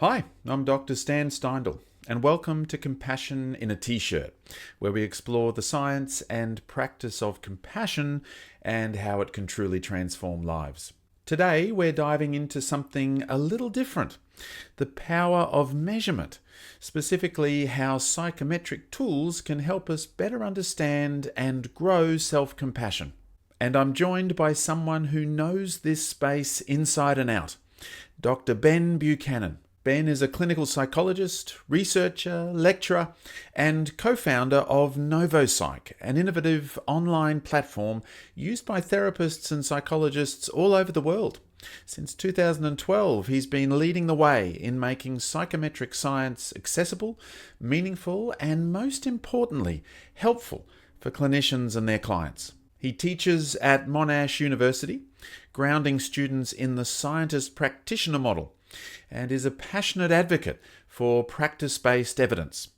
Hi, I'm Dr. Stan Steindl, and welcome to Compassion in a T-shirt, where we explore the science and practice of compassion and how it can truly transform lives. Today, we're diving into something a little different: the power of measurement, specifically how psychometric tools can help us better understand and grow self-compassion. And I'm joined by someone who knows this space inside and out, Dr. Ben Buchanan. Ben is a clinical psychologist, researcher, lecturer, and co-founder of NovoPsych, an innovative online platform used by therapists and psychologists all over the world. Since 2012, he's been leading the way in making psychometric science accessible, meaningful, and most importantly, helpful for clinicians and their clients. He teaches at Monash University, grounding students in the scientist-practitioner model, and is a passionate advocate for practice-based evidence.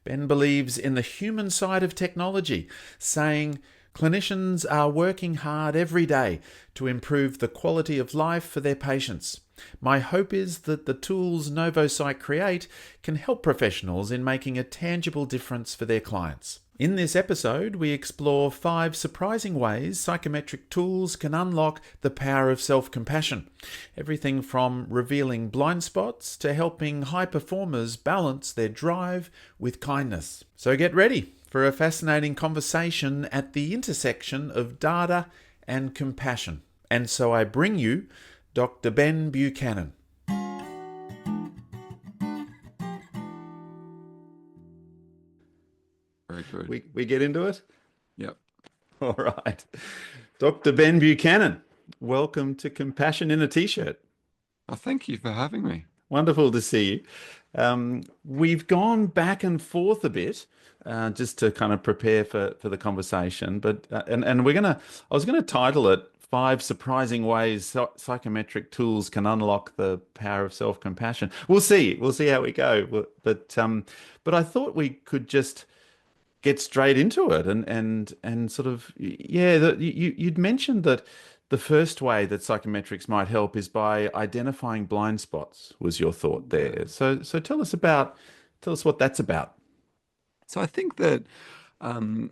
Ben believes in the human side of technology, saying clinicians are working hard every day to improve the quality of life for their patients. My hope is that the tools NovoPsych create can help professionals in making a tangible difference for their clients. In this episode, we explore 5 surprising ways psychometric tools can unlock the power of self-compassion. Everything from revealing blind spots to helping high performers balance their drive with kindness. So get ready for a fascinating conversation at the intersection of data and compassion. And so I bring you Dr. Ben Buchanan. Very good. We get into it? Yep. All right. Dr. Ben Buchanan, welcome to Compassion in a T-shirt. Oh, thank you for having me. Wonderful to see you. We've gone back and forth a bit just to kind of prepare for the conversation, but and I was gonna title it 5 surprising ways psychometric tools can unlock the power of self-compassion. We'll see how we go. But I thought we could just get straight into it and sort of you'd mentioned that the first way that psychometrics might help is by identifying blind spots, was your thought Yeah. there. So tell us what that's about. So I think that um,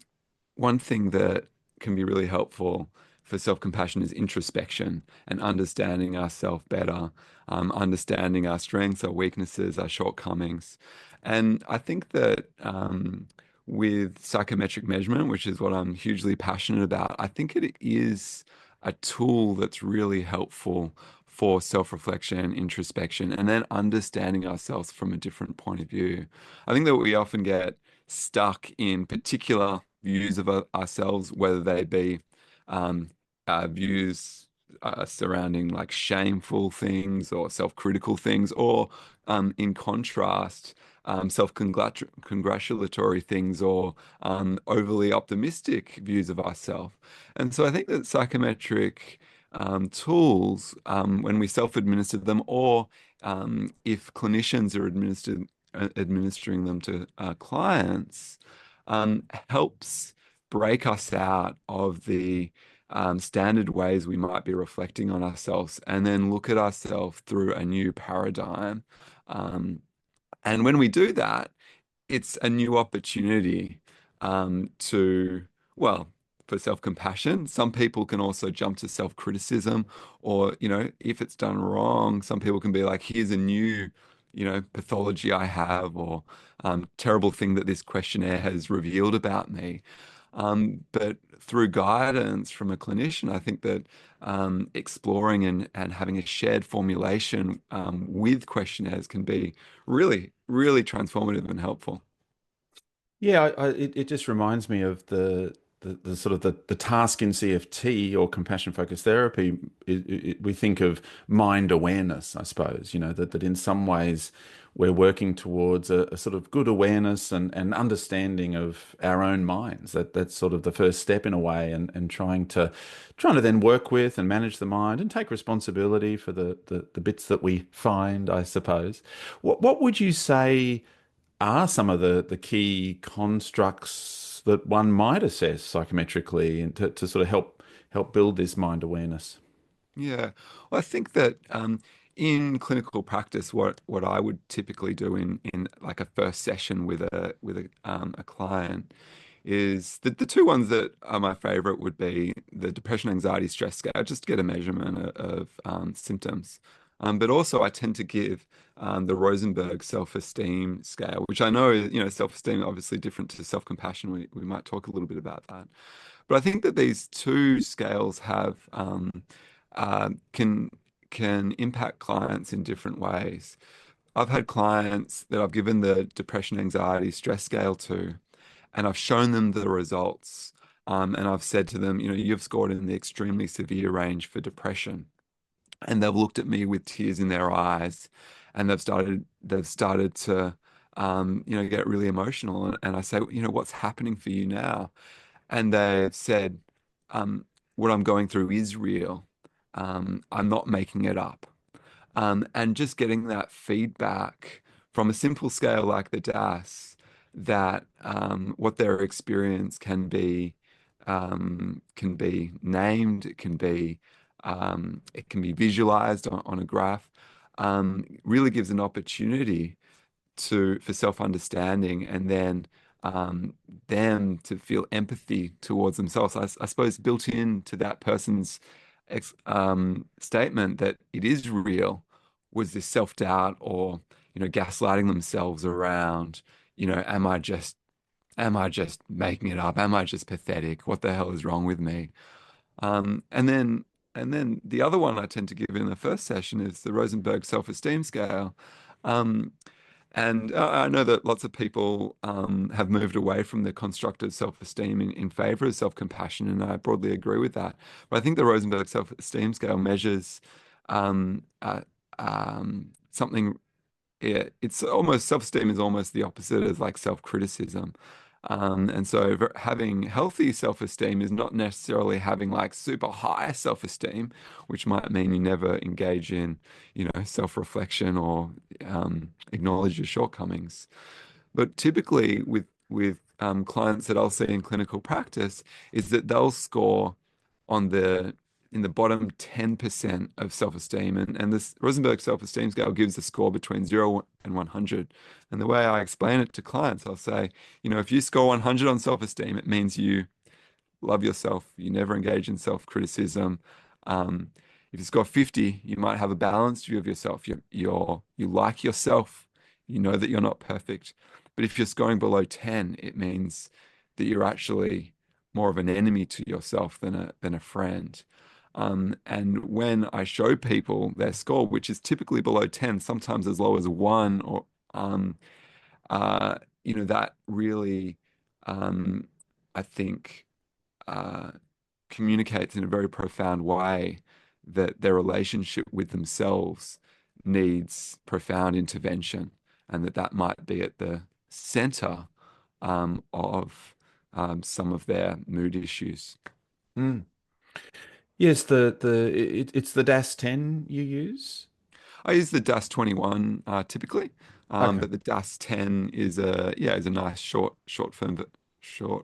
one thing that can be really helpful for self-compassion is introspection and understanding ourselves better, understanding our strengths, our weaknesses, our shortcomings. And I think that with psychometric measurement, which is what I'm hugely passionate about, I think it is a tool that's really helpful for self-reflection, introspection, and then understanding ourselves from a different point of view. I think that we often get stuck in particular views of ourselves, whether they be um, views surrounding like shameful things or self-critical things, or in contrast, self-congratulatory things or overly optimistic views of ourselves. And so I think that psychometric tools, when we self-administer them, or if clinicians are administering them to clients, helps break us out of the standard ways we might be reflecting on ourselves and then look at ourselves through a new paradigm. And when we do that, it's a new opportunity to, well, for self-compassion. Some people can also jump to self-criticism, or, if it's done wrong, some people can be like, here's a new, pathology I have, or terrible thing that this questionnaire has revealed about me. But through guidance from a clinician, I think that exploring and having a shared formulation with questionnaires can be really, really transformative and helpful. Yeah, it just reminds me of the sort of the task in CFT or compassion focused therapy. We think of mind awareness, I suppose, that in some ways we're working towards a sort of good awareness and understanding of our own minds. That's sort of the first step in a way, and trying to then work with and manage the mind and take responsibility for the bits that we find, I suppose. What would you say are some of the key constructs that one might assess psychometrically and to sort of help build this mind awareness? Yeah. Well, I think that in clinical practice, what I would typically do in like a first session with a client is the two ones that are my favorite would be the depression, anxiety, stress scale, just to get a measurement of symptoms. But also, I tend to give the Rosenberg self-esteem scale, which I know is, self-esteem obviously different to self-compassion. We might talk a little bit about that. But I think that these two scales have uh, can can impact clients in different ways. I've had clients that I've given the depression, anxiety, stress scale to, and I've shown them the results. And I've said to them, you've scored in the extremely severe range for depression. And they've looked at me with tears in their eyes, and they've started to, get really emotional. And I say, what's happening for you now? And they've said, what I'm going through is real. I'm not making it up. And just getting that feedback from a simple scale like the DAS, that what their experience can be named, it can be visualized on a graph, really gives an opportunity for self-understanding, and then them to feel empathy towards themselves. I suppose built into that person's statement that it is real was this self-doubt, or gaslighting themselves around, am I just making it up? Am I just pathetic? What the hell is wrong with me? And then the other one I tend to give in the first session is the Rosenberg self-esteem scale. Um, and I know that lots of people have moved away from the construct of self-esteem in favor of self-compassion, and I broadly agree with that. But I think the Rosenberg self-esteem scale measures something. It's almost, self-esteem is almost the opposite of like self-criticism. And so having healthy self-esteem is not necessarily having like super high self-esteem, which might mean you never engage in, self-reflection or acknowledge your shortcomings. But typically with clients that I'll see in clinical practice is that they'll score on the in the bottom 10% of self-esteem. And this Rosenberg self-esteem scale gives a score between 0 and 100. And the way I explain it to clients, I'll say, if you score 100 on self-esteem, it means you love yourself, you never engage in self-criticism. If you score 50, you might have a balanced view of yourself. You like yourself, you know that you're not perfect. But if you're scoring below 10, it means that you're actually more of an enemy to yourself than a friend. And when I show people their score, which is typically below 10, sometimes as low as one, or uh, that really, um, I think, uh, communicates in a very profound way that their relationship with themselves needs profound intervention, and that might be at the center of some of their mood issues. Mm. Yes, it's the DAS 10 you use. I use the DAS 21 typically, Okay. but the DAS 10 is a nice short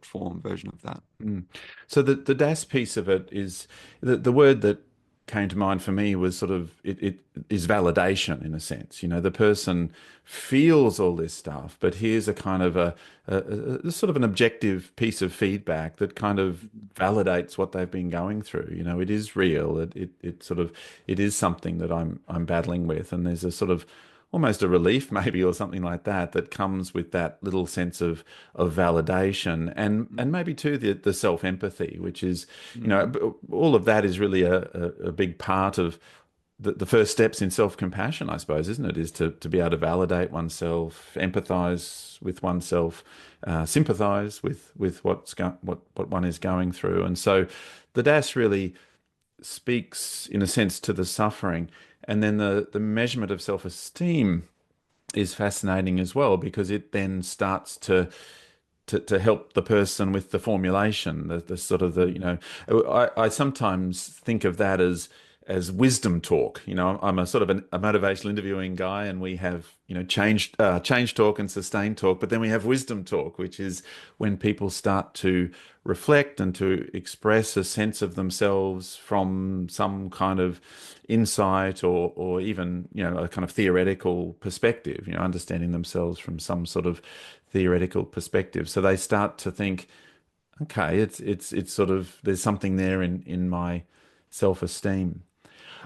form version of that. Mm. So the DAS piece of it is the word that came to mind for me was sort of it is validation in a sense. The person feels all this stuff, but here's a kind of a sort of an objective piece of feedback that kind of validates what they've been going through. It is real. It sort of it is something that I'm battling with, and there's a sort of almost a relief maybe or something like that that comes with that little sense of validation, and maybe too the self-empathy, which is Mm. all of that is really a big part of the first steps in self-compassion, I suppose, isn't it? Is to be able to validate oneself, empathize with oneself, sympathize with what one is going through. And so the DAS really speaks in a sense to the suffering. And then the measurement of self-esteem is fascinating as well, because it then starts to help the person with the formulation, the sort of I sometimes think of that as wisdom talk. I'm a sort of a motivational interviewing guy, and we have, change talk and sustain talk, but then we have wisdom talk, which is when people start to reflect and to express a sense of themselves from some kind of insight, or even, a kind of theoretical perspective, understanding themselves from some sort of theoretical perspective. So they start to think, okay, it's sort of, there's something there in my self-esteem.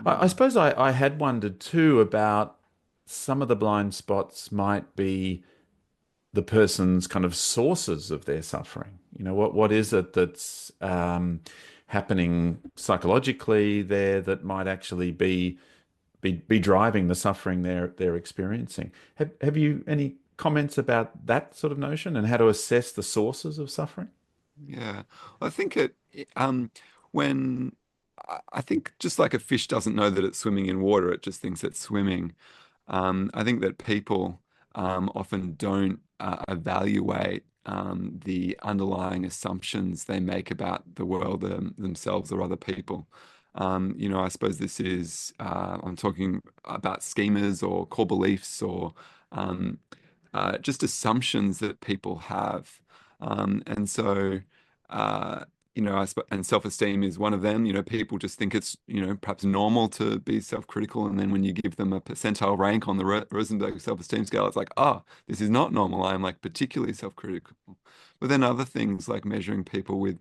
I Mm. suppose I had wondered too about some of the blind spots might be the person's kind of sources of their suffering. What is it that's happening psychologically there that might actually be driving the suffering they're experiencing? Have you any comments about that sort of notion and how to assess the sources of suffering? Yeah, I think when I think just like a fish doesn't know that it's swimming in water, it just thinks it's swimming. I think that people often don't evaluate the underlying assumptions they make about the world, themselves or other people. I suppose this is, I'm talking about schemas or core beliefs or um, just assumptions that people have. And so, uh, and self-esteem is one of them. People just think it's, perhaps normal to be self-critical. And then when you give them a percentile rank on the Rosenberg self-esteem scale, it's like, oh, this is not normal. I am like particularly self-critical. But then other things like measuring people with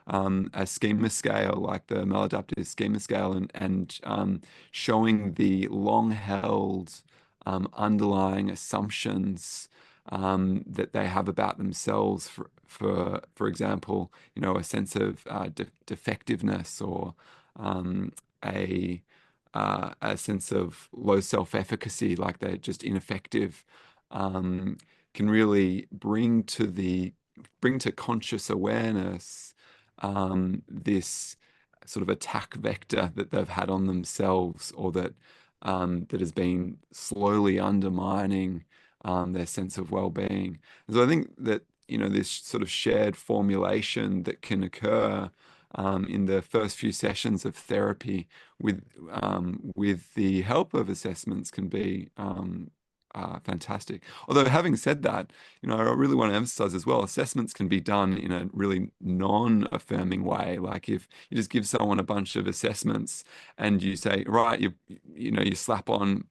a schema scale, like the maladaptive schema scale, and showing the long-held underlying assumptions that they have about themselves, for example, a sense of defectiveness, or um, a a sense of low self-efficacy, like they're just ineffective, um, can really bring to conscious awareness this sort of attack vector that they've had on themselves, or that has been slowly undermining their sense of well-being. And so I think that, this sort of shared formulation that can occur in the first few sessions of therapy with the help of assessments can be fantastic. Although having said that, I really want to emphasize as well, assessments can be done in a really non-affirming way. Like if you just give someone a bunch of assessments and you say, right, you slap on,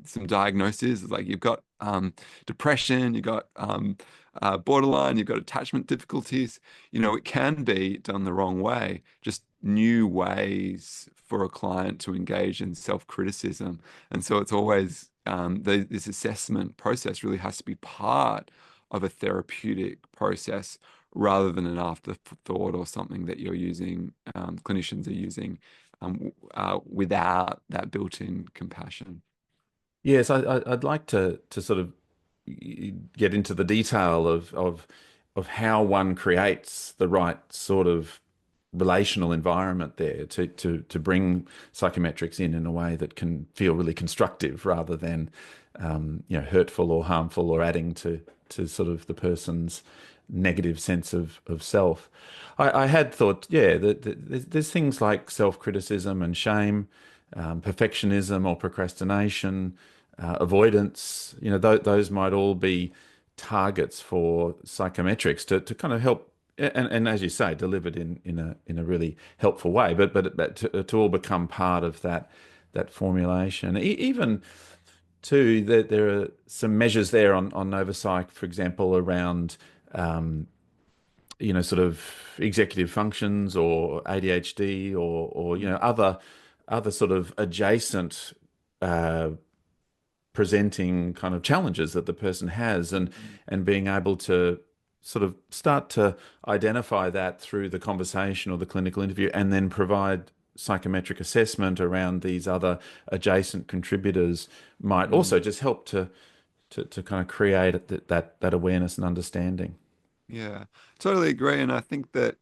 some diagnoses, like you've got depression, you've got borderline, you've got attachment difficulties. It can be done the wrong way. Just new ways for a client to engage in self-criticism. And so it's always this assessment process really has to be part of a therapeutic process rather than an afterthought or something that you're using, clinicians are using without that built-in compassion. Yes, I'd like to sort of get into the detail of how one creates the right sort of relational environment there to bring psychometrics in a way that can feel really constructive rather than hurtful or harmful or adding to sort of the person's negative sense of self. I had thought, yeah, that there's things like self-criticism and shame, perfectionism or procrastination, avoidance. Those might all be targets for psychometrics to kind of help, and as you say, delivered in a really helpful way, but to all become part of that formulation. Even too, there are some measures there on NovoPsych, for example, around sort of executive functions or ADHD, or other sort of adjacent uh, presenting kind of challenges that the person has, and being able to sort of start to identify that through the conversation or the clinical interview, and then provide psychometric assessment around these other adjacent contributors might also Mm. just help to kind of create that awareness and understanding. Yeah, totally agree. And I think that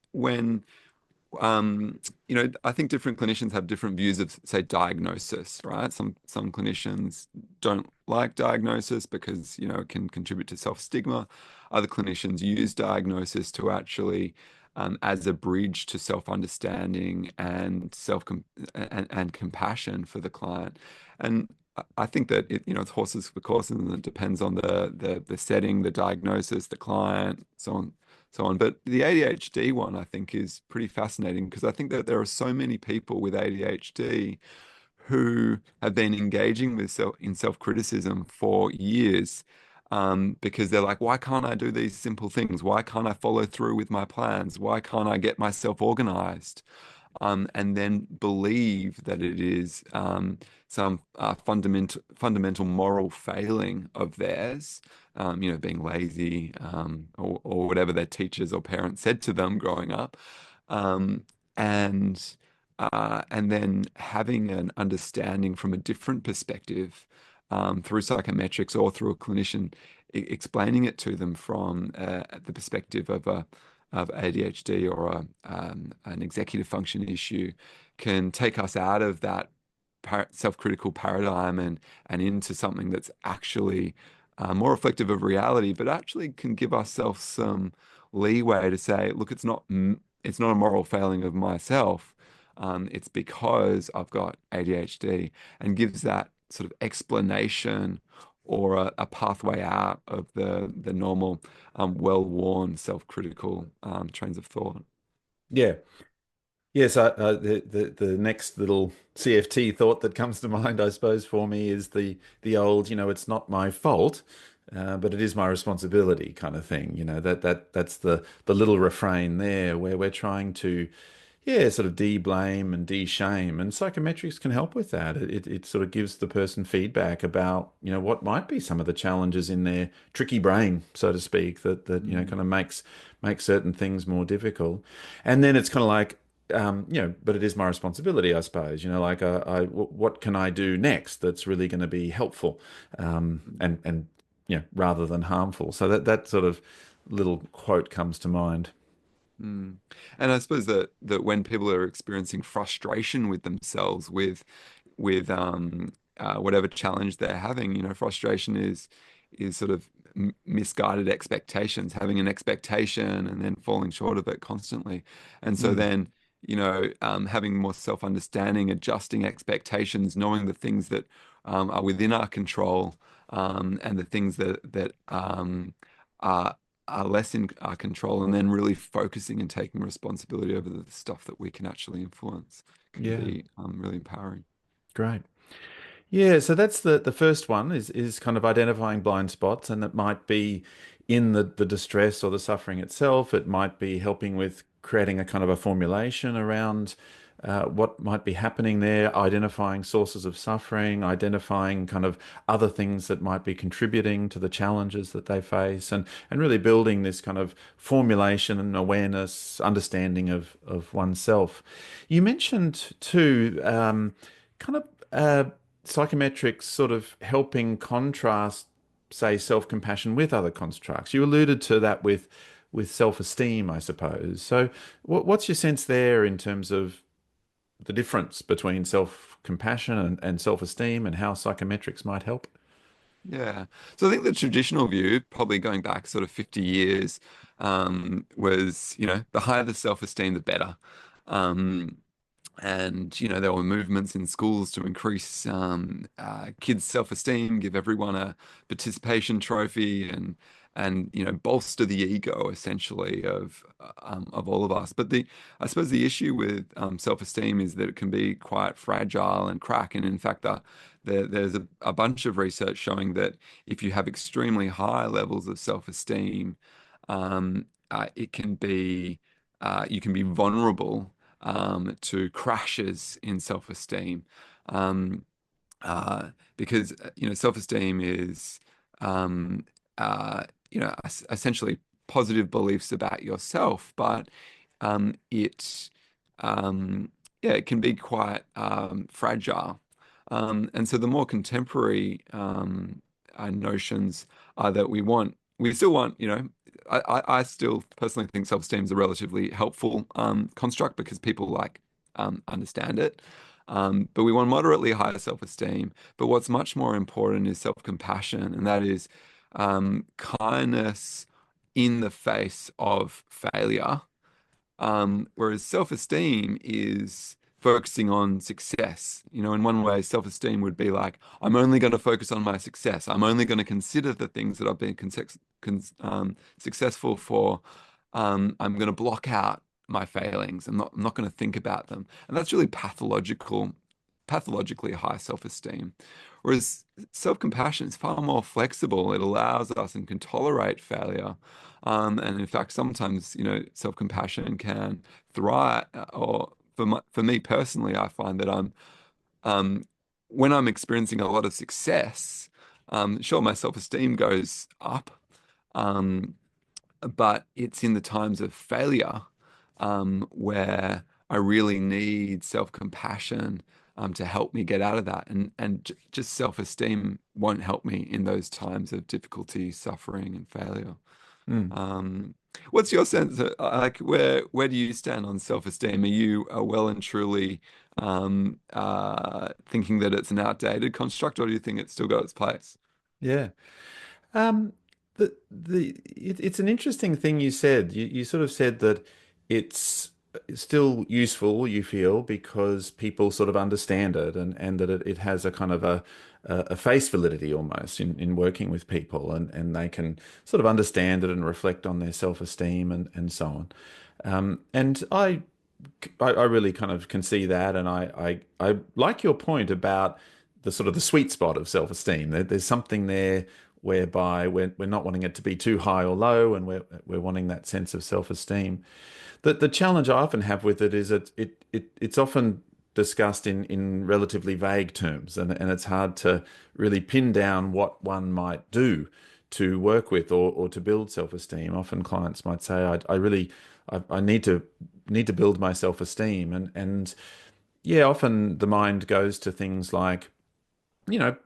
I think different clinicians have different views of, say, diagnosis, right? Some clinicians don't like diagnosis because, it can contribute to self-stigma. Other clinicians use diagnosis to actually as a bridge to self-understanding and and compassion for the client. And I think that it's horses for courses, and it depends on the setting, the diagnosis, the client, so on, so on. But the ADHD one, I think, is pretty fascinating because I think that there are so many people with ADHD who have been engaging with self-criticism for years, because they're like, why can't I do these simple things? Why can't I follow through with my plans? Why can't I get myself organized? And then believe that it is some fundamental moral failing of theirs, being lazy, or whatever their teachers or parents said to them growing up. Um, and and then having an understanding from a different perspective, through psychometrics or through a clinician, explaining it to them from the perspective of ADHD or an executive function issue, can take us out of that self-critical paradigm and into something that's actually more reflective of reality, but actually can give ourselves some leeway to say, look, it's not a moral failing of myself. It's because I've got ADHD, and gives that sort of explanation or a pathway out of the normal, well-worn self-critical trains of thought. Yeah. Yes, the next little CFT thought that comes to mind, I suppose, for me is the old, it's not my fault, but it is my responsibility kind of thing. That's the little refrain there where we're trying to, yeah, sort of de-blame and de-shame, and psychometrics can help with that. It sort of gives the person feedback about, what might be some of the challenges in their tricky brain, so to speak, that Mm. kind of makes certain things more difficult. And then it's kind of like, but it is my responsibility, I suppose. Like, what can I do next that's really going to be helpful, and rather than harmful. So that sort of little quote comes to mind. Mm. And I suppose that when people are experiencing frustration with themselves, with whatever challenge they're having, frustration is sort of misguided expectations, having an expectation and then falling short of it constantly. And so Mm, then, having more self-understanding, adjusting expectations, knowing the things that are within our control, and the things that are less in our control, and then really focusing and taking responsibility over the stuff that we can actually influence, can yeah, be really empowering. great. Yeah, so that's the first one is kind of identifying blind spots, and it might be in the distress or the suffering itself. It might be helping with creating a kind of a formulation around what might be happening there, identifying sources of suffering, identifying kind of other things that might be contributing to the challenges that they face, and really building this kind of formulation and awareness, understanding of oneself. You mentioned too, kind of. Psychometrics sort of helping contrast, say, self-compassion with other constructs. You alluded to that with self-esteem, I suppose. So, what's your sense there in terms of the difference between self-compassion and self-esteem, and how psychometrics might help? Yeah. So I think the traditional view, probably going back sort of 50 years, was, the higher the self-esteem, the better. Um, and there were movements in schools to increase kids' self-esteem, give everyone a participation trophy, and bolster the ego essentially of all of us. But I suppose the issue with self-esteem is that it can be quite fragile and crack. And in fact, there's a bunch of research showing that if you have extremely high levels of self-esteem, it can be you can be vulnerable to crashes in self-esteem, um, because self-esteem is um, essentially positive beliefs about yourself, but it yeah, it can be quite fragile. And so the more contemporary notions are that we still want, I still personally think self-esteem is a relatively helpful construct because people understand it. But we want moderately higher self-esteem. But what's much more important is self-compassion, and that is kindness in the face of failure, Whereas self-esteem is focusing on success. In one way, self-esteem would be like, I'm only going to focus on my success. I'm only going to consider the things that I've been successful for. I'm going to block out my failings. I'm not going to think about them. And that's really pathologically high self-esteem. Whereas self-compassion is far more flexible. It allows us and can tolerate failure. And in fact, sometimes, self-compassion can thrive. Or for me personally, I find that um, when I'm experiencing a lot of success, sure, my self-esteem goes up, um, but it's in the times of failure where I really need self-compassion to help me get out of that. And just self-esteem won't help me in those times of difficulty, suffering, and failure. Mm. Um, what's your sense of, like, where do you stand on self-esteem? Are you well and truly thinking that it's an outdated construct, or do you think it's still got its place? Yeah. Um, it's an interesting thing you said. You sort of said that it's still useful, you feel, because people sort of understand it, and that it has a kind of a face validity almost in working with people, and they can sort of understand it and reflect on their self-esteem and so on. And I really kind of can see that, and I like your point about the sort of the sweet spot of self-esteem. There's something there whereby we're not wanting it to be too high or low, and we're wanting that sense of self-esteem. The challenge I often have with it is it's often discussed in relatively vague terms, and it's hard to really pin down what one might do to work with or to build self-esteem. Often clients might say, I really I need to build my self-esteem, and yeah, often the mind goes to things like, you know,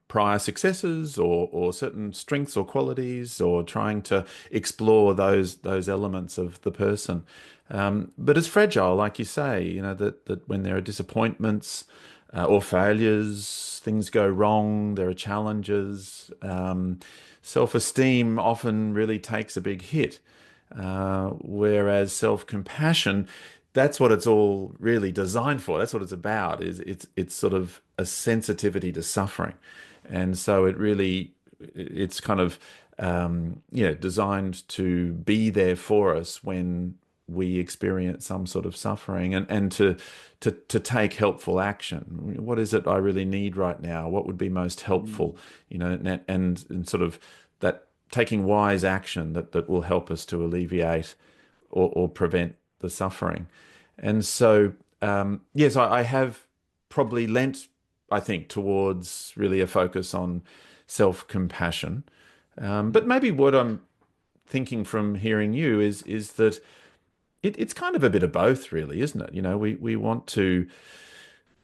prior successes or certain strengths or qualities, or trying to explore those elements of the person. But it's fragile, like you say, that when there are disappointments or failures, things go wrong, there are challenges. Self-esteem often really takes a big hit, whereas self-compassion, that's what it's all really designed for. That's what it's about. Is it's sort of a sensitivity to suffering, and so it's kind of designed to be there for us when we experience some sort of suffering, and to take helpful action. What is it I really need right now? What would be most helpful? Mm. And sort of that taking wise action that will help us to alleviate or prevent the suffering. And so, yes, I have probably lent, I think, towards really a focus on self-compassion. But maybe what I'm thinking from hearing you is that it's kind of a bit of both, really, isn't it? We want to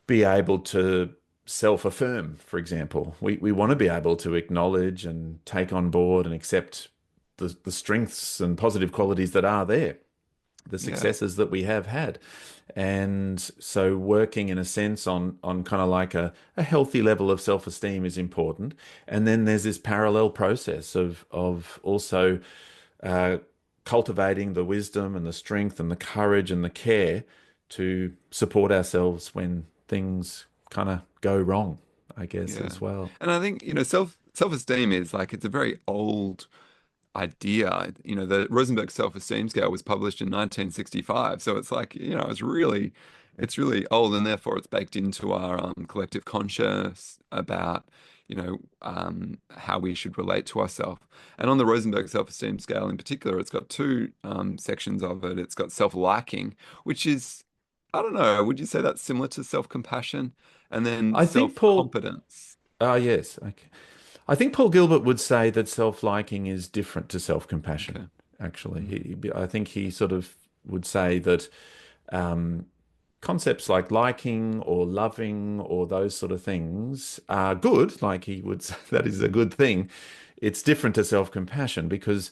be able to self-affirm, for example. We want to be able to acknowledge and take on board and accept the strengths and positive qualities that are there, the Yeah. successes that we have had. And so working in a sense on kind of like a healthy level of self-esteem is important. And then there's this parallel process of also uh, cultivating the wisdom and the strength and the courage and the care to support ourselves when things kind of go wrong, I guess, Yeah. as well. And I think, self-esteem is like, it's a very old idea. The Rosenberg self-esteem scale was published in 1965. So it's like, it's really old, and therefore it's baked into our collective conscious about, how we should relate to ourselves. And on the Rosenberg self-esteem scale in particular, it's got two sections of it. It's got self-liking, which is, I don't know, would you say that's similar to self-compassion? And then I think Paul, self-confidence. yes, okay. I think Paul Gilbert would say that self-liking is different to self-compassion, Okay. actually. Mm. I think he sort of would say that um, concepts like liking or loving or those sort of things are good. Like he would say that is a good thing. It's different to self-compassion, because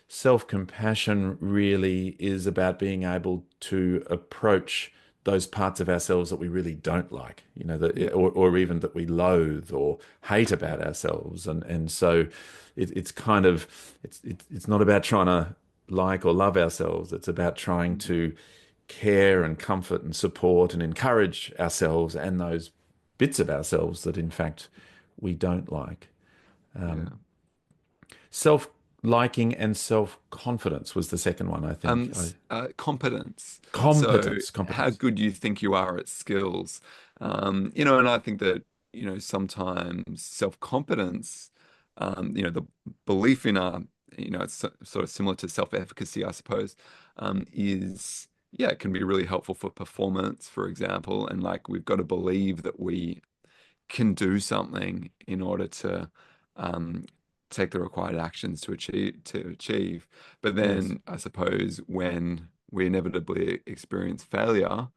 self-compassion really is about being able to approach those parts of ourselves that we really don't like, Yeah. or even that we loathe or hate about ourselves. And so it's kind of, it's not about trying to like or love ourselves. It's about trying Mm. to care and comfort and support and encourage ourselves and those bits of ourselves that, in fact, we don't like. Yeah. Self-liking and self-confidence was the second one, I think. Competence. So Competence, how competence. good you think you are at skills. And I think that, sometimes self-competence, the belief in it's sort of similar to self-efficacy, I suppose, is, yeah, it can be really helpful for performance, for example. And like, we've got to believe that we can do something in order to um, take the required actions to achieve. But Yes. then I suppose when we inevitably experience failure,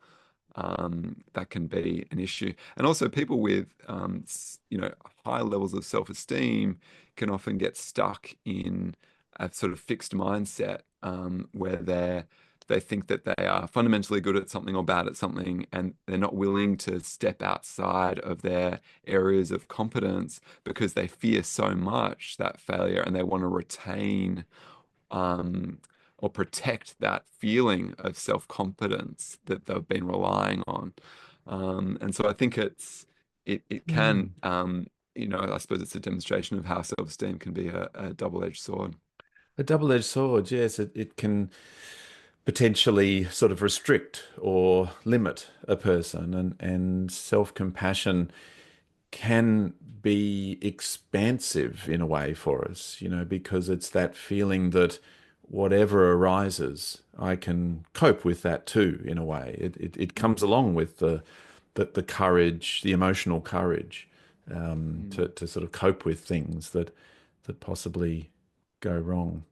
that can be an issue. And also people with high levels of self-esteem can often get stuck in a sort of fixed mindset, where they think that they are fundamentally good at something or bad at something, and they're not willing to step outside of their areas of competence because they fear so much that failure, and they want to retain um, or protect that feeling of self-confidence that they've been relying on. And so I think it can, Mm. I suppose it's a demonstration of how self-esteem can be a double-edged sword. A double-edged sword, yes. It can potentially sort of restrict or limit a person, and self-compassion can be expansive in a way for us, because it's that feeling that whatever arises, I can cope with that too, in a way. It comes Mm, along with the courage, the emotional courage, mm, to sort of cope with things that possibly go wrong.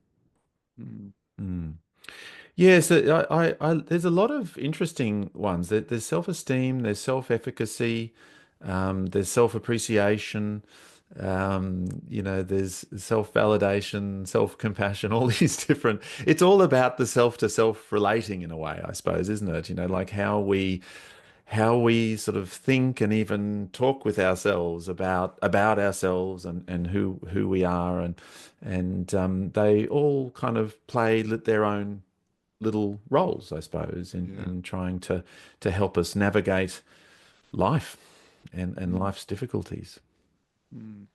mm. Mm. Yes, there's a lot of interesting ones. There's self-esteem, there's self-efficacy, there's self-appreciation, there's self-validation, self-compassion, all these different. It's all about the self to self relating in a way, I suppose, isn't it? Like how we sort of think and even talk with ourselves about ourselves and who we are, and they all kind of play their own little roles, I suppose, in Yeah. in trying to help us navigate life and Mm, life's difficulties. mm,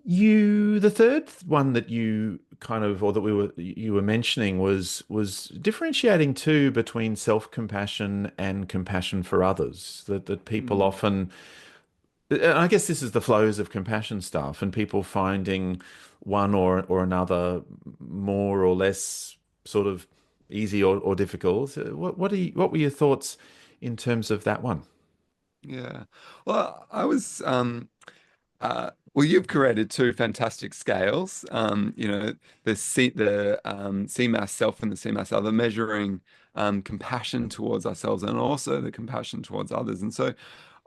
The third one that you kind of, or that you were mentioning was differentiating too between self-compassion and compassion for others. That people mm. often, I guess this is the flows of compassion stuff, and people finding one or another more or less sort of easy or difficult. What were your thoughts in terms of that one? Yeah. Well, well, you've created two fantastic scales. The CMAS self and the CMAS other, measuring compassion towards ourselves and also the compassion towards others. And so,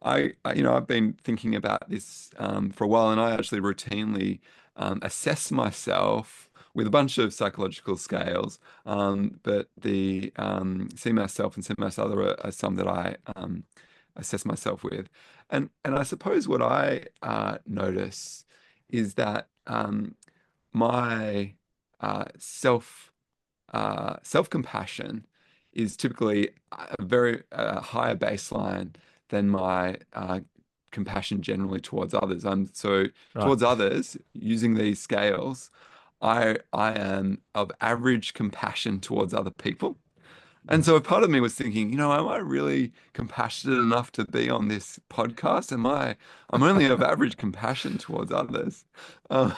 I've been thinking about this for a while, and I actually routinely assess myself with a bunch of psychological scales. But the CMAS self and CMAS other are some that I assess myself with. And I suppose what I notice is that my self-compassion is typically a very higher baseline than my compassion generally towards others. So Right. towards others, using these scales, I am of average compassion towards other people. And so a part of me was thinking, am I really compassionate enough to be on this podcast? I'm only of average compassion towards others. Uh,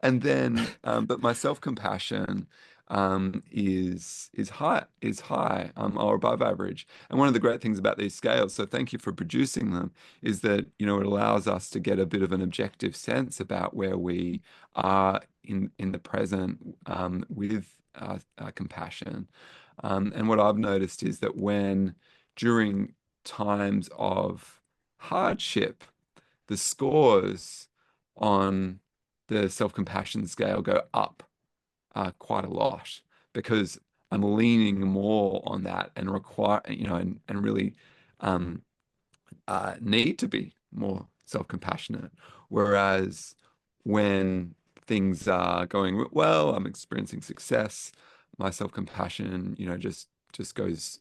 and then, but my self-compassion is high, or above average. And one of the great things about these scales, so thank you for producing them, is that, it allows us to get a bit of an objective sense about where we are in the present, with compassion. And what I've noticed is that when during times of hardship, the scores on the self-compassion scale go up quite a lot, because I'm leaning more on that and require, and really um, need to be more self-compassionate. Whereas when things are going well, I'm experiencing success, my self-compassion, just goes,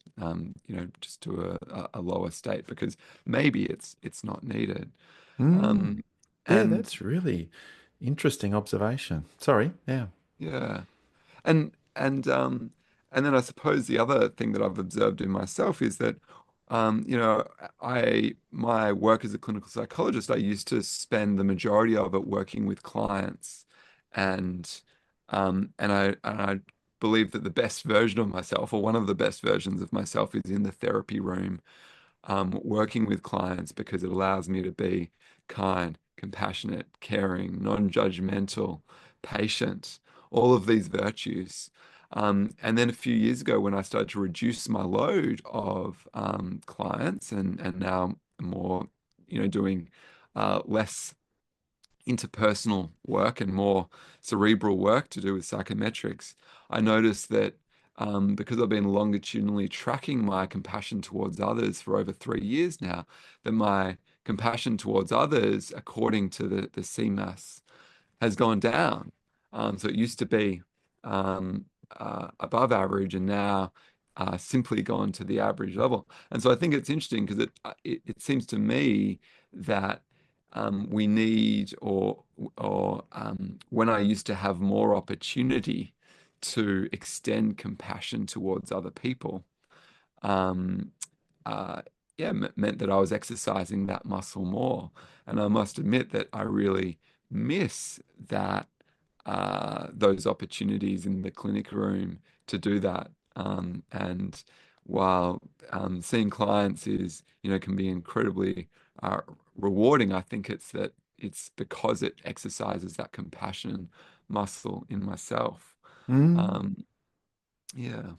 just to a lower state because maybe it's not needed. Mm. Um, Yeah, and that's really interesting observation. Sorry. Yeah. yeah, and and then I suppose the other thing that I've observed in myself is that I my work as a clinical psychologist, I used to spend the majority of it working with clients, and and I believe that the best version of myself, or one of the best versions of myself, is in the therapy room, working with clients because it allows me to be kind, compassionate, caring, non-judgmental, patient, all of these virtues. And then a few years ago, when I started to reduce my load of clients and now more, doing less interpersonal work and more cerebral work to do with psychometrics, I noticed that because I've been longitudinally tracking my compassion towards others for over 3 years now, that my compassion towards others, according to the CMAS, has gone down. So it used to be above average, and now simply gone to the average level. And so I think it's interesting because it seems to me that we need, or when I used to have more opportunity to extend compassion towards other people, um, uh, yeah, meant that I was exercising that muscle more. And I must admit that I really miss that those opportunities in the clinic room to do that. And while seeing clients can be incredibly uh, rewarding, I think it's because it exercises that compassion muscle in myself. Mm. Um, yeah.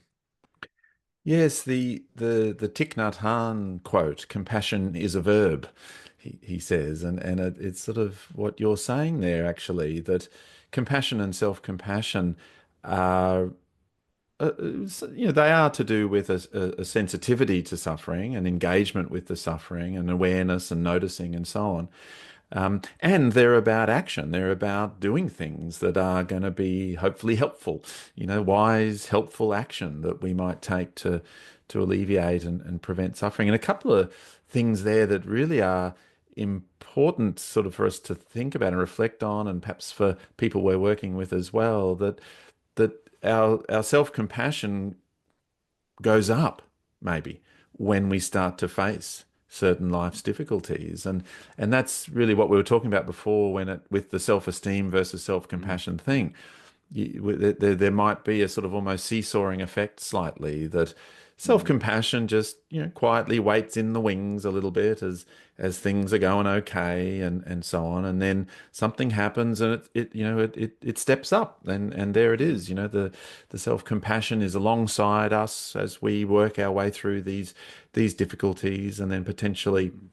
Yes, the Thich Nhat Hanh quote, "Compassion is a verb," he says, and it's sort of what you're saying there, actually, that compassion and self-compassion are, they are to do with a sensitivity to suffering and engagement with the suffering and awareness and noticing and so on. And they're about action. They're about doing things that are going to be hopefully helpful, wise, helpful action that we might take to alleviate and prevent suffering. And a couple of things there that really are important sort of for us to think about and reflect on, and perhaps for people we're working with as well, that our self-compassion goes up maybe when we start to face certain life's difficulties, and that's really what we were talking about before when it with the self-esteem versus Mm, self-compassion thing. There might be a sort of almost seesawing effect slightly, that mm, self-compassion just quietly waits in the wings a little bit as things are going okay and so on, and then something happens and it steps up, and there it is. The self-compassion is alongside us as we work our way through these difficulties, and then potentially mm,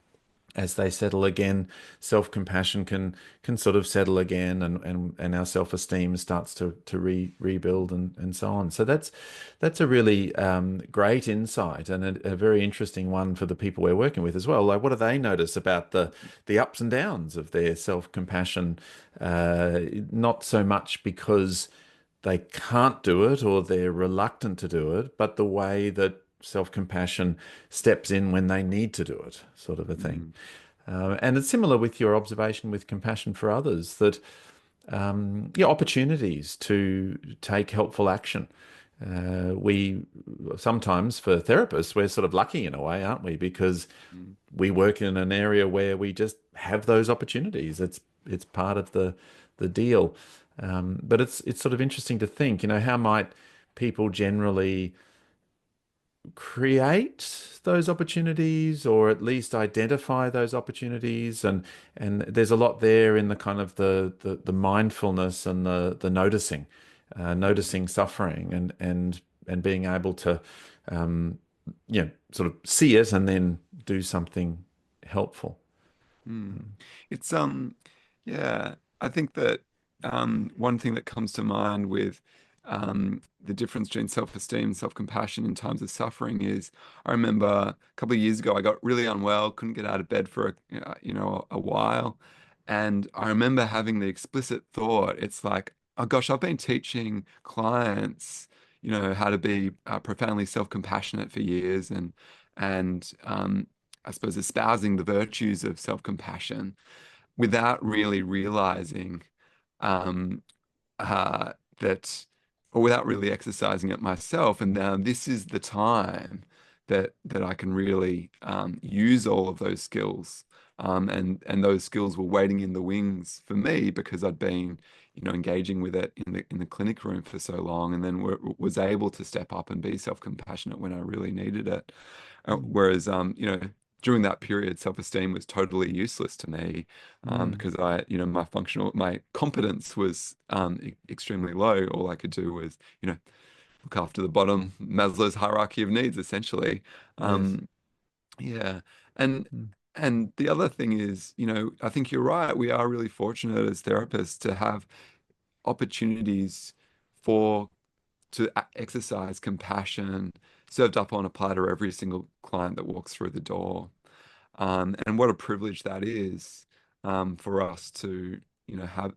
as they settle again, self-compassion can sort of settle again, and our self-esteem starts to rebuild and so on. So that's a really great insight, and a very interesting one for the people we're working with as well. Like, what do they notice about the ups and downs of their self-compassion? Not so much because they can't do it or they're reluctant to do it, but the way that self-compassion steps in when they need to do it, sort of a thing. mm, And it's similar with your observation with compassion for others, that yeah, opportunities to take helpful action. We sometimes, for therapists, we're sort of lucky in a way, aren't we? Because mm, we work in an area where we just have those opportunities. It's part of the deal. But it's sort of interesting to think, how might people generally create those opportunities, or at least identify those opportunities, and there's a lot there in the kind of the mindfulness and the noticing, mm, noticing suffering, and being able to sort of see it and then do something helpful. mm. It's yeah, I think that one thing that comes to mind with the difference between self-esteem and self-compassion in times of suffering is I remember a couple of years ago I got really unwell, couldn't get out of bed for a while, And I remember having the explicit thought, it's like, oh gosh, I've been teaching clients, how to be profoundly self-compassionate for years, and I suppose espousing the virtues of self-compassion without really realizing um, that, or without really exercising it myself. And now this is the time that I can really use all of those skills. And those skills were waiting in the wings for me because I'd been, engaging with it in the clinic room for so long, and then was able to step up and be self-compassionate when I really needed it. Mm. Whereas, during that period, self-esteem was totally useless to me, Mm. because my competence was extremely low. All I could do was, look after the bottom Maslow's hierarchy of needs, essentially. Yes. Um, yeah, and Mm. and the other thing is, I think you're right. We are really fortunate as therapists to have opportunities for to exercise compassion served up on a platter every single client that walks through the door. And what a privilege that is, for us to,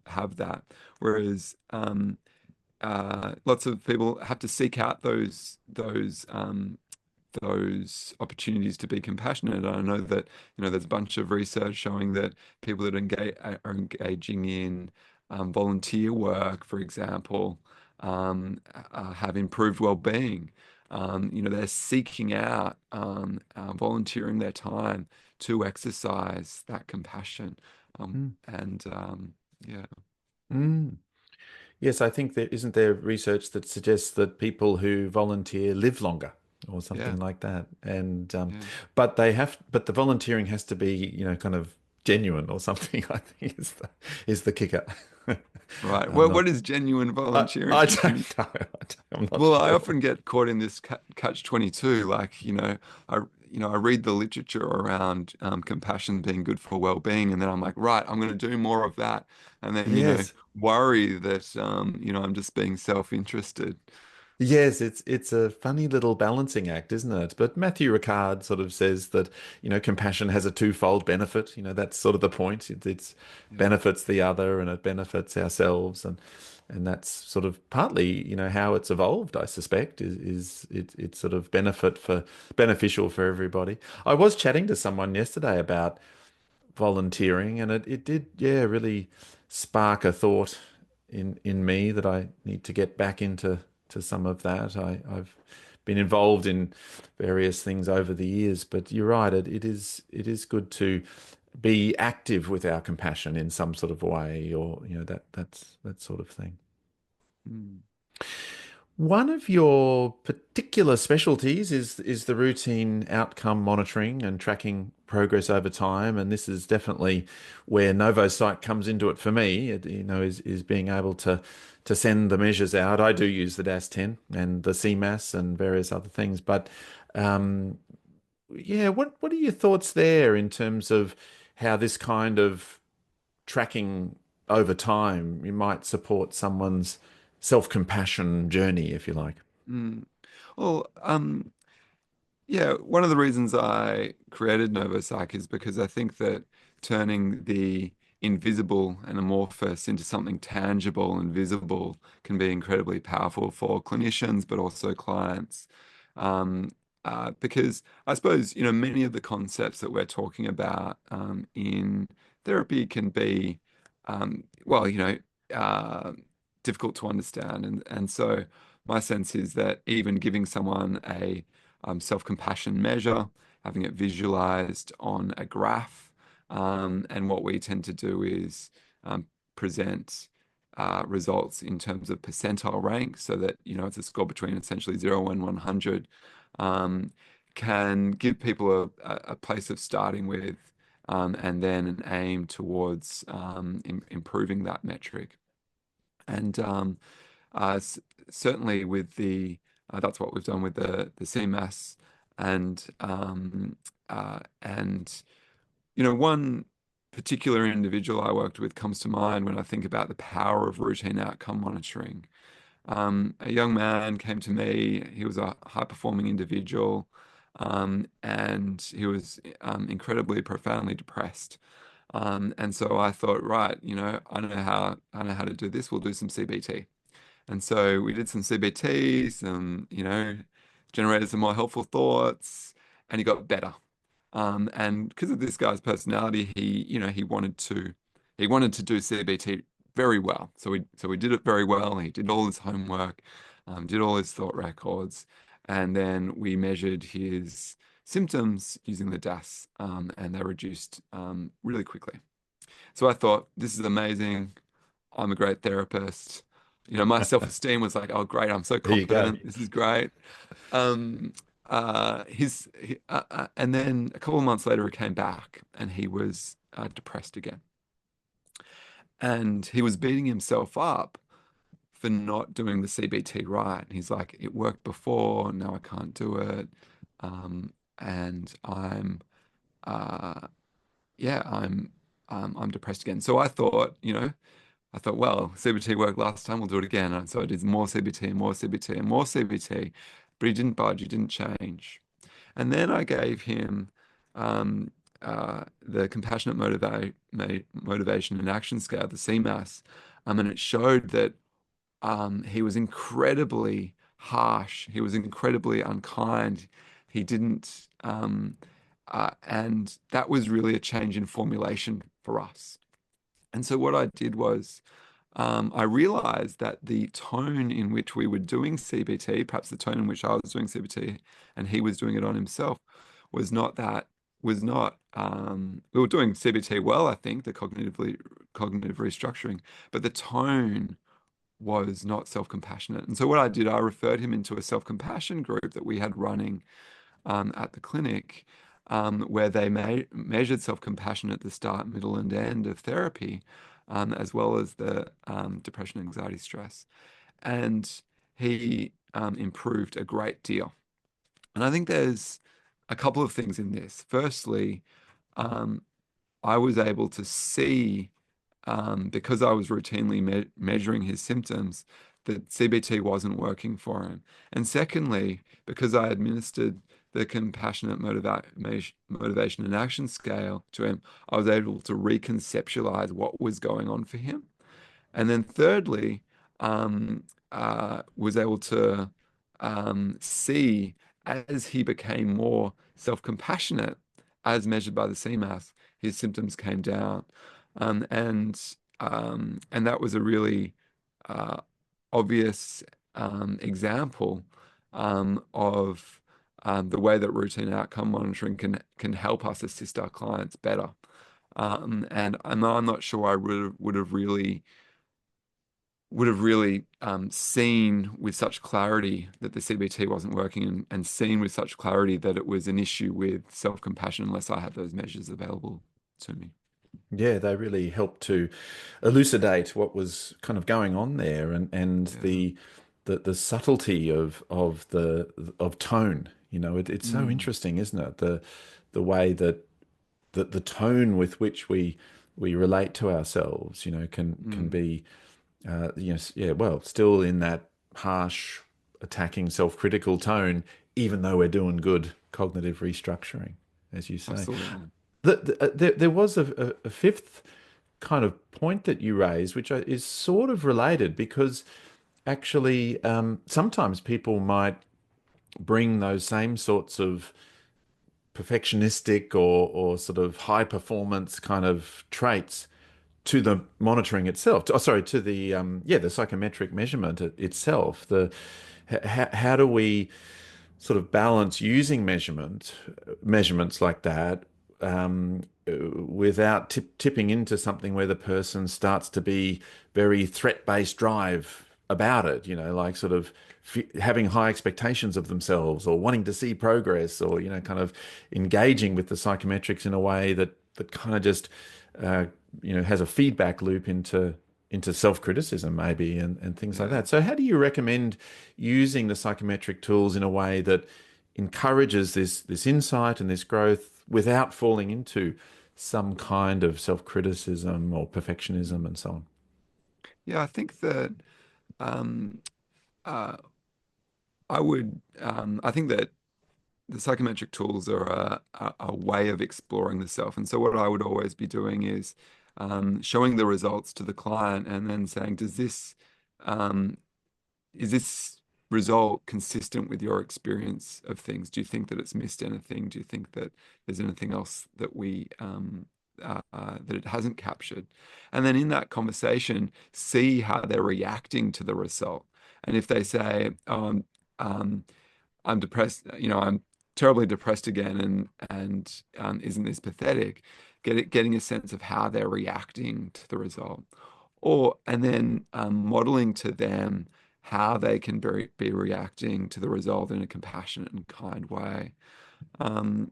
have that. Whereas lots of people have to seek out those opportunities to be compassionate. And I know that, there's a bunch of research showing that people that are engaging in volunteer work, for example, have improved well-being. They're seeking out, volunteering their time to exercise that compassion. Mm. And yeah, Mm. Yes, I think there isn't there research that suggests that people who volunteer live longer or yeah, something like that. And yeah. but the volunteering has to be, kind of genuine or something, I think is the kicker. Right. I'm Well, not what is genuine I volunteering? don't know. I'm not Well, I sure. often get caught in this catch 22. Like, I read the literature around compassion being good for well-being, and then I'm like, right, I'm going to do more of that, and then, Yes. worry that I'm just being self-interested. Yes, it's a funny little balancing act, isn't it? But Matthew Ricard sort of says that, compassion has a twofold benefit. That's sort of the point. It's Yeah. benefits the other and it benefits ourselves, and that's sort of partly, how it's evolved, I suspect, is it's sort of beneficial for everybody. I was chatting to someone yesterday about volunteering, and it did, yeah, really spark a thought in me that I need to get back into to some of that. I've been involved in various things over the years, but you're right, it is good to be active with our compassion in some sort of way, or that's that sort of thing. Mm. One of your particular specialties is the routine outcome monitoring and tracking progress over time, and this is definitely where NovoPsych comes into it for me. Is being able to send the measures out. I do use the DAS-10 and the CMAS and various other things, but um, yeah, what are your thoughts there in terms of how this kind of tracking over time you might support someone's self-compassion journey, if you like? Mm. Well, yeah, one of the reasons I created NovoPsych is because I think that turning the invisible and amorphous into something tangible and visible can be incredibly powerful for clinicians, but also clients. Um, because I suppose, many of the concepts that we're talking about in therapy can be, well, uh, difficult to understand. And so my sense is that even giving someone a self-compassion measure, having it visualized on a graph. And what we tend to do is present results in terms of percentile rank so that, it's a score between essentially 0 and 100, um, can give people a place of starting with, and then an aim towards improving that metric. And uh, s- certainly with that's what we've done with the CMAS, and and one particular individual I worked with comes to mind when I think about the power of routine outcome monitoring. A young man came to me. He was a high-performing individual, and he was incredibly profoundly depressed. And so I thought, right, I know how to do this. We'll do some CBT. And so we did some CBT, generated some more helpful thoughts, and he got better. And because of this guy's personality, he wanted to do CBT very well. So we did it very well. He did all his homework, did all his thought records, and then we measured his symptoms using the DAS, and they reduced really quickly. So I thought, this is amazing. I'm a great therapist. My self-esteem was like, oh, great, I'm so There you go. confident. This is great. Um, and then a couple of months later, he came back and he was depressed again. And he was beating himself up for not doing the CBT right. He's like, it worked before, now I can't do it. And uh, yeah, I'm depressed again. So I thought, well, CBT worked last time, we'll do it again. And so I did more CBT and more CBT and more CBT, but he didn't budge, he didn't change. And then I gave him the Compassionate Motivation and Action Scale, the CMAS, and it showed that he was incredibly harsh, he was incredibly unkind, he didn't, and that was really a change in formulation for us. And so what I did was I realized that the tone in which we were doing CBT, perhaps the tone in which I was doing CBT and he was doing it on himself, was not that, was not, we were doing CBT well, I think, the cognitive restructuring, but the tone was not self-compassionate. And so what I did, I referred him into a self-compassion group that we had running at the clinic, where they measured self-compassion at the start, middle, and end of therapy, as well as the depression, anxiety, stress. And he improved a great deal. And I think there's a couple of things in this. Firstly, um, I was able to see, because I was routinely measuring his symptoms, that CBT wasn't working for him. And secondly, because I administered the compassionate motivation and action scale to him, I was able to reconceptualize what was going on for him. And then thirdly, was able to see, as he became more self-compassionate, as measured by the CMAS, his symptoms came down. Um, and and that was a really obvious example of the way that routine outcome monitoring can help us assist our clients better. And I'm not sure I would have really seen with such clarity that the CBT wasn't working, and seen with such clarity that it was an issue with self-compassion unless I had those measures available to me. Yeah, they really helped to elucidate what was kind of going on there, and Yeah. the subtlety of tone. It's so Mm, interesting, isn't it? The way that the tone with which we relate to ourselves, can mm, be, yeah, well, still in that harsh, attacking, self-critical tone, even though we're doing good cognitive restructuring, as you say. absolutely. There was a fifth kind of point that you raised, which is sort of related because actually, sometimes people might bring those same sorts of perfectionistic or sort of high performance kind of traits to the monitoring itself. Sorry, to the the psychometric measurement itself. How do we sort of balance using measurements like that, without tipping into something where the person starts to be very threat-based drive about it, like sort of having high expectations of themselves or wanting to see progress, or kind of engaging with the psychometrics in a way that kind of just uh, has a feedback loop into self-criticism maybe, and things like Yeah. that. So how do you recommend using the psychometric tools in a way that encourages this insight and this growth without falling into some kind of self-criticism or perfectionism and so on? Yeah, I think that um, uh, I think that the psychometric tools are a way of exploring the self. And so what I would always be doing is showing the results to the client and then saying, um, is this result consistent with your experience of things? Do you think that it's missed anything? Do you think that there's anything else that that it hasn't captured? And then in that conversation, see how they're reacting to the result. And if they say, I'm depressed, I'm terribly depressed again, and isn't this pathetic? Getting a sense of how they're reacting to the result, and then modeling to them how they can be reacting to the result in a compassionate and kind way. Um,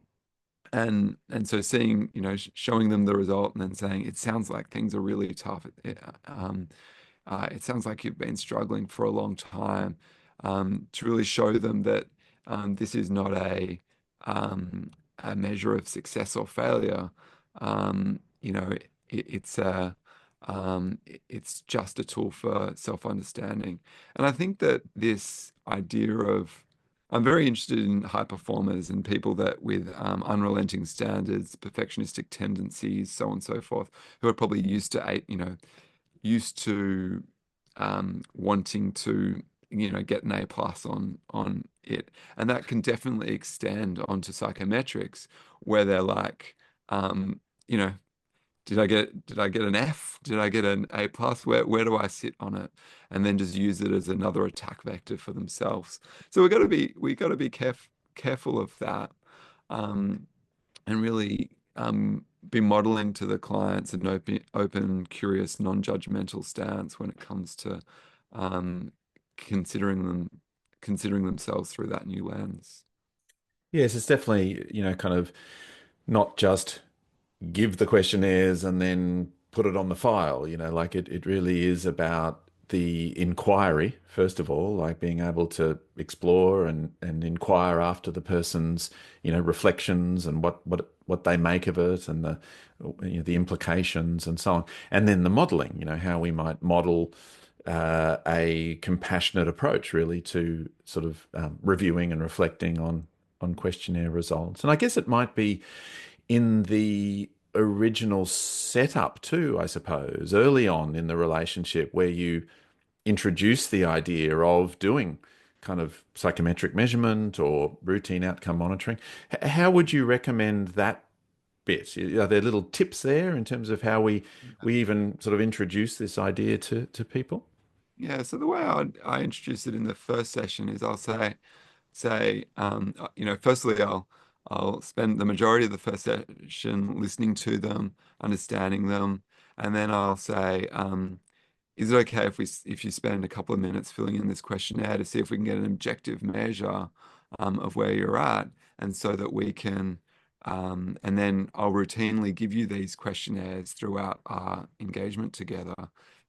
and so seeing, showing them the result and then saying, it sounds like things are really tough. It sounds like you've been struggling for a long time, to really show them that this is not a measure of success or failure. It's just a tool for self-understanding. And I think that this idea of I'm very interested in high performers and people that with unrelenting standards, perfectionistic tendencies, so on and so forth, who are probably used to wanting to get an A+ on it, and that can definitely extend onto psychometrics where they're like, um, you know did I get an F? Did I get an A+? Where do I sit on it? And then just use it as another attack vector for themselves. So we got to be careful of that, um, and really be modeling to the clients an open, curious, non-judgmental stance when it comes to um, considering considering themselves through that new lens. Yes, it's definitely, kind of not just give the questionnaires and then put it on the file. Like it really is about the inquiry, first of all, like being able to explore and inquire after the person's, reflections and what they make of it and the implications and so on. And then the modeling, how we might model a compassionate approach really to sort of reviewing and reflecting on questionnaire results. And I guess it might be in the original setup too, I suppose, early on in the relationship where you introduce the idea of doing kind of psychometric measurement or routine outcome monitoring. How would you recommend that bit? Are there little tips there in terms of how we even sort of introduce this idea to people? Yeah, so the way I introduce it in the first session is I'll say, firstly, I'll spend the majority of the first session listening to them, understanding them, and then I'll say, is it okay if you spend a couple of minutes filling in this questionnaire to see if we can get an objective measure of where you're at, and so that we can, and then I'll routinely give you these questionnaires throughout our engagement together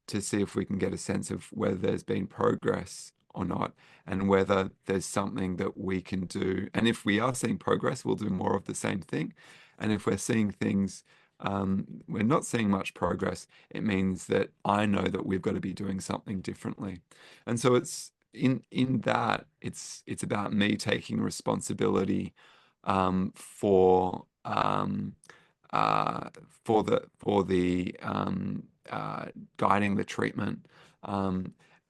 to see if we can get a sense of whether there's been progress or not, and whether there's something that we can do. And if we are seeing progress, we'll do more of the same thing. And if we're seeing things, we're not seeing much progress, it means that I know that we've got to be doing something differently. And so it's in that it's about me taking responsibility for guiding the treatment.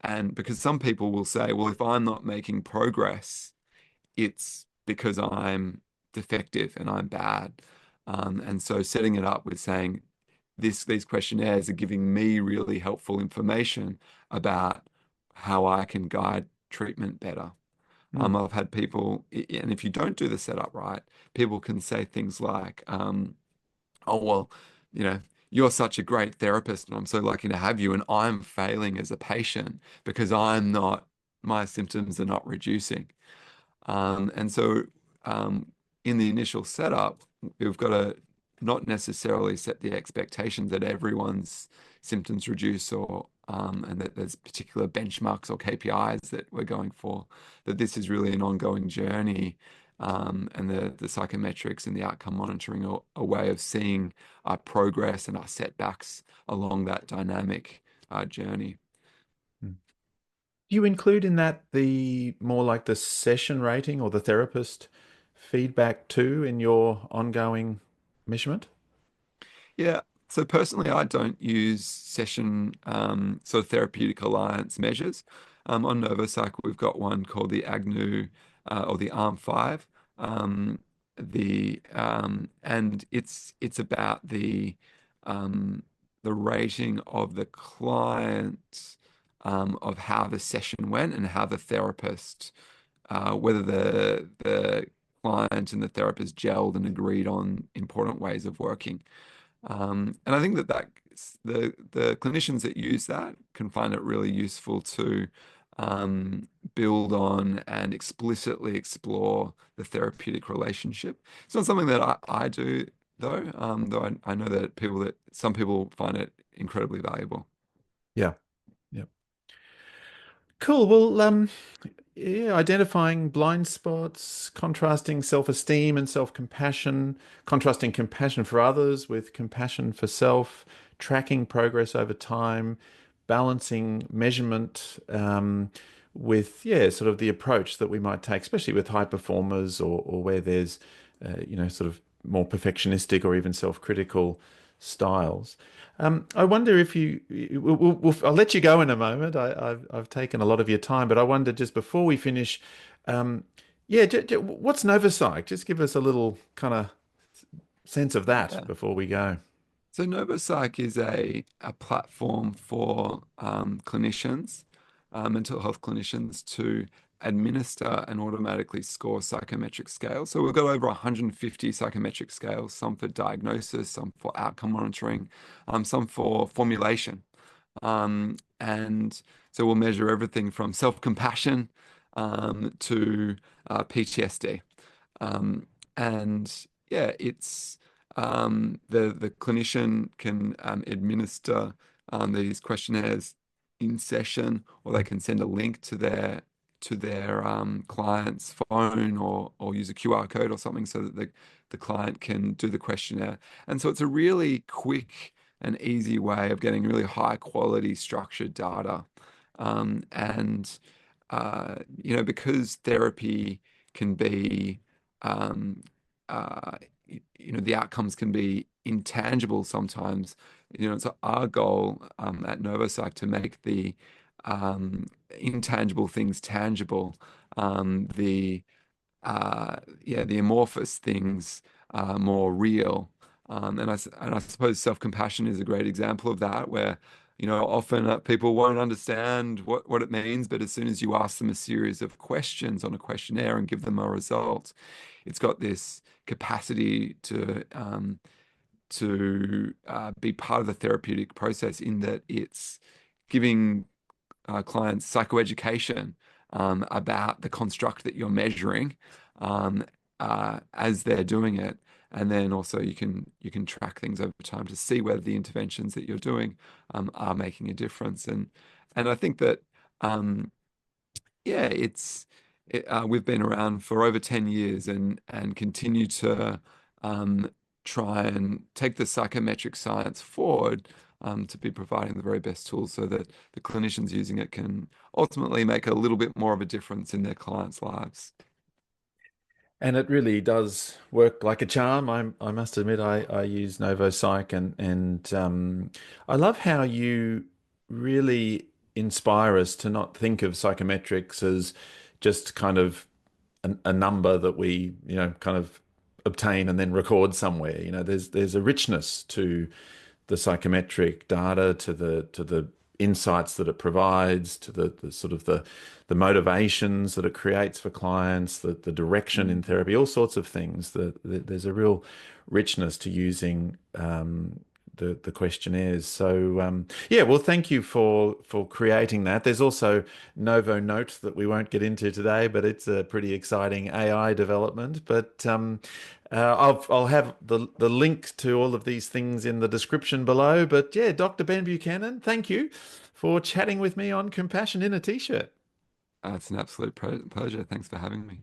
And because some people will say, well, if I'm not making progress, it's because I'm defective and I'm bad. And so setting it up with saying these questionnaires are giving me really helpful information about how I can guide treatment better. Hmm. I've had people, and if you don't do the setup right, people can say things like, oh, well, you know, you're such a great therapist and I'm so lucky to have you. And I'm failing as a patient because my symptoms are not reducing. And so in the initial setup, we've got to not necessarily set the expectations that everyone's symptoms reduce and that there's particular benchmarks or KPIs that we're going for, that this is really an ongoing journey. And the psychometrics and the outcome monitoring are a way of seeing our progress and our setbacks along that dynamic journey. Do you include in that the more like the session rating or the therapist feedback to in your ongoing measurement? Yeah. So personally, I don't use session sort of therapeutic alliance measures. On NovoPsych, we've got one called the AGNU or the ARM5. Um, and it's about the rating of the client of how the session went and how the therapist whether the client and the therapist gelled and agreed on important ways of working. And I think that the clinicians that use that can find it really useful to build on and explicitly explore the therapeutic relationship. It's not something that I do though, though I know that some people find it incredibly valuable. Yeah. Yeah. Cool. Well, yeah, identifying blind spots, contrasting self-esteem and self-compassion, contrasting compassion for others with compassion for self, tracking progress over time, balancing measurement with, yeah, sort of the approach that we might take, especially with high performers or where there's, sort of more perfectionistic or even self-critical styles. I wonder if I'll let you go in a moment. I've taken a lot of your time, but I wonder just before we finish, um, yeah, what's NovoPsych? Just give us a little kind of sense of that Yeah. before we go. So NovoPsych is a platform for clinicians, mental health clinicians, to administer and automatically score psychometric scales. So we've got over 150 psychometric scales, some for diagnosis, some for outcome monitoring, some for formulation. And so we'll measure everything from self-compassion to PTSD. And yeah, it's the clinician can administer these questionnaires in session, or they can send a link to their client's phone or use a QR code or something so that the client can do the questionnaire. And so it's a really quick and easy way of getting really high quality structured data. And because therapy can be um, uh, the outcomes can be intangible sometimes. It's our goal at NovoPsych to make the intangible things tangible, the the amorphous things more real. And I suppose self-compassion is a great example of that, where often people won't understand what it means, but as soon as you ask them a series of questions on a questionnaire and give them a result, it's got this capacity to be part of the therapeutic process, in that it's giving clients psychoeducation about the construct that you're measuring as they're doing it. And then also you can track things over time to see whether the interventions that you're doing are making a difference. And I think that yeah, we've been around for over 10 years and continue to try and take the psychometric science forward to be providing the very best tools so that the clinicians using it can ultimately make a little bit more of a difference in their clients' lives. And it really does work like a charm. I must admit, I use NovoPsych and I love how you really inspire us to not think of psychometrics as just kind of a number that we, kind of obtain and then record somewhere. There's a richness to the psychometric data, to the insights that it provides, to the sort of the motivations that it creates for clients, the direction in Mm. therapy, all sorts of things. There's a real richness to using the questionnaires. So yeah, well, thank you for creating that. There's also Novo Note that we won't get into today, but it's a pretty exciting AI development. But I'll have the link to all of these things in the description below. But yeah, Dr. Ben Buchanan, thank you for chatting with me on Compassion in a T-shirt. It's an absolute pleasure. Thanks for having me.